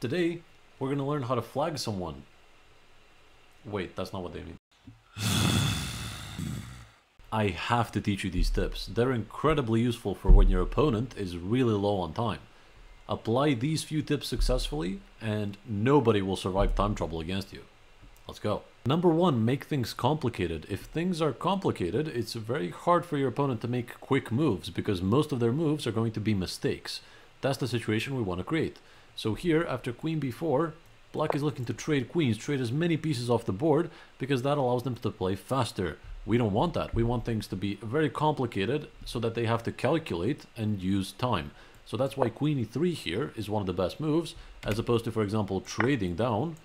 Today, we're going to learn how to flag someone. Wait, that's not what they mean. I have to teach you these tips. They're incredibly useful for when your opponent is really low on time. Apply these few tips successfully, and nobody will survive time trouble against you. Let's go. Number one, make things complicated. If things are complicated, it's very hard for your opponent to make quick moves because most of their moves are going to be mistakes. That's the situation we want to create. So here, after queen b4, black is looking to trade queens, trade as many pieces off the board because that allows them to play faster. We don't want that. We want things to be very complicated so that they have to calculate and use time. So that's why queen e3 here is one of the best moves, as opposed to, for example, trading down,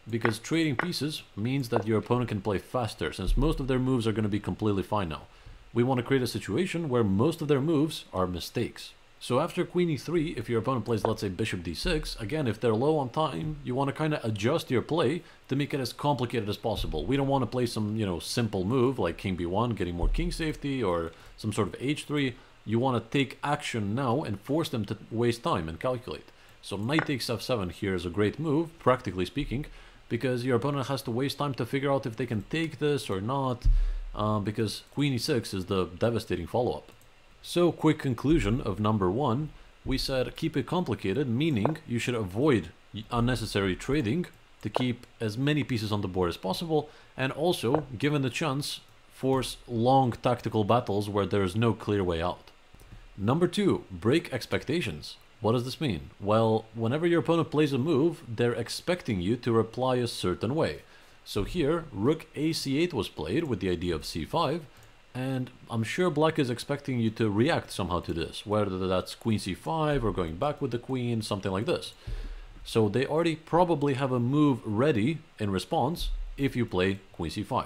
because trading pieces means that your opponent can play faster, since most of their moves are going to be completely fine now. We want to create a situation where most of their moves are mistakes. So after queen e3, if your opponent plays, let's say, bishop d6, again, if they're low on time, you want to kind of adjust your play to make it as complicated as possible. We don't want to play some, simple move like king b1, getting more king safety, or some sort of h3. You want to take action now and force them to waste time and calculate. So knight takes f7 here is a great move, practically speaking, because your opponent has to waste time to figure out if they can take this or not, because queen e6 is the devastating follow-up. So, quick conclusion of number one, we said keep it complicated, meaning you should avoid unnecessary trading to keep as many pieces on the board as possible, and also, given the chance, force long tactical battles where there is no clear way out. Number two, break expectations. What does this mean? Well, whenever your opponent plays a move, they're expecting you to reply a certain way. So here, rook ac8 was played with the idea of c5, and I'm sure black is expecting you to react somehow to this, whether that's queen c5 or going back with the queen, something like this. So they already probably have a move ready in response if you play queen c5.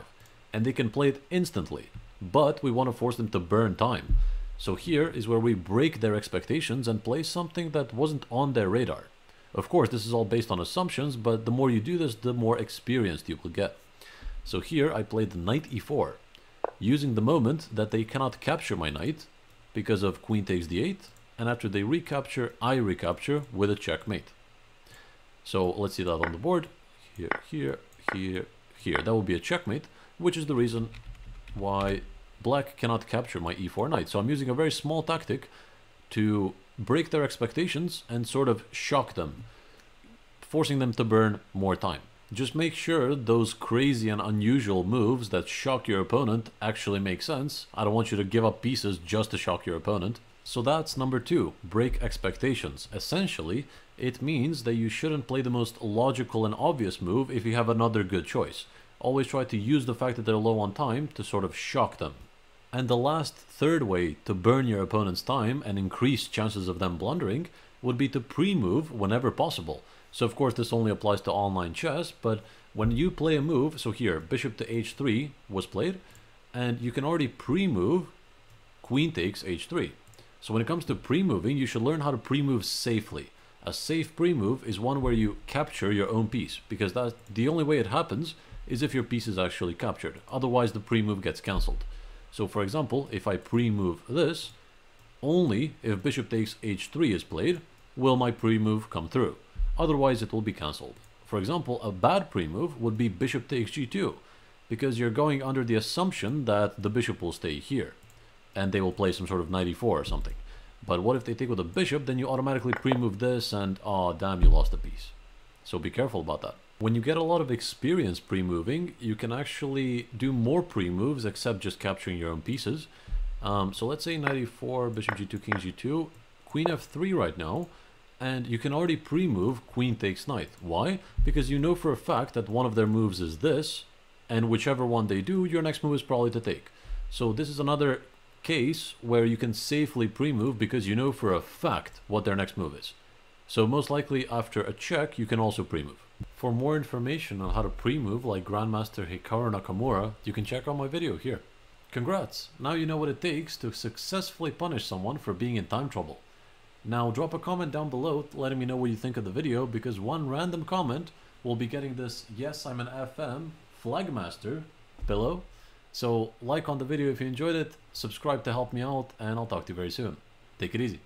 And they can play it instantly, but we want to force them to burn time. So here is where we break their expectations and play something that wasn't on their radar. Of course, this is all based on assumptions, but the more you do this, the more experienced you will get. So here I played knight e4, using the moment that they cannot capture my knight because of queen takes d8, and after they recapture, I recapture with a checkmate. So let's see that on the board. Here. That will be a checkmate, which is the reason why black cannot capture my e4 knight. So I'm using a very small tactic to break their expectations and sort of shock them, forcing them to burn more time. Just make sure those crazy and unusual moves that shock your opponent actually make sense. I don't want you to give up pieces just to shock your opponent. So that's number two, break expectations. Essentially, it means that you shouldn't play the most logical and obvious move if you have another good choice. Always try to use the fact that they're low on time to sort of shock them. And the last, third way to burn your opponent's time and increase chances of them blundering would be to pre-move whenever possible. So of course this only applies to online chess, but when you play a move, so here, bishop to h3 was played, and you can already pre-move queen takes h3. So when it comes to pre-moving, you should learn how to pre-move safely. A safe pre-move is one where you capture your own piece, because that's the only way it happens is if your piece is actually captured. Otherwise the pre-move gets cancelled. So for example, if I pre-move this, only if bishop takes h3 is played will my pre-move come through. Otherwise it will be cancelled. For example, a bad pre-move would be bishop takes g2, because you're going under the assumption that the bishop will stay here, and they will play some sort of knight e4 or something. But what if they take with a bishop, then you automatically pre-move this and, oh damn, you lost a piece. So be careful about that. When you get a lot of experience pre-moving, you can actually do more pre-moves except just capturing your own pieces. So let's say knight e4, bishop g2, king g2, queen f3 right now, and you can already pre-move queen takes knight. Why? Because you know for a fact that one of their moves is this, and whichever one they do, your next move is probably to take. So this is another case where you can safely pre-move because you know for a fact what their next move is. So most likely after a check, you can also pre-move. For more information on how to pre-move like Grandmaster Hikaru Nakamura, you can check out my video here. Congrats! Now you know what it takes to successfully punish someone for being in time trouble. Now drop a comment down below letting me know what you think of the video, because one random comment will be getting this "Yes, I'm an FM" Flagmaster pillow. So like on the video if you enjoyed it, subscribe to help me out, and I'll talk to you very soon. Take it easy.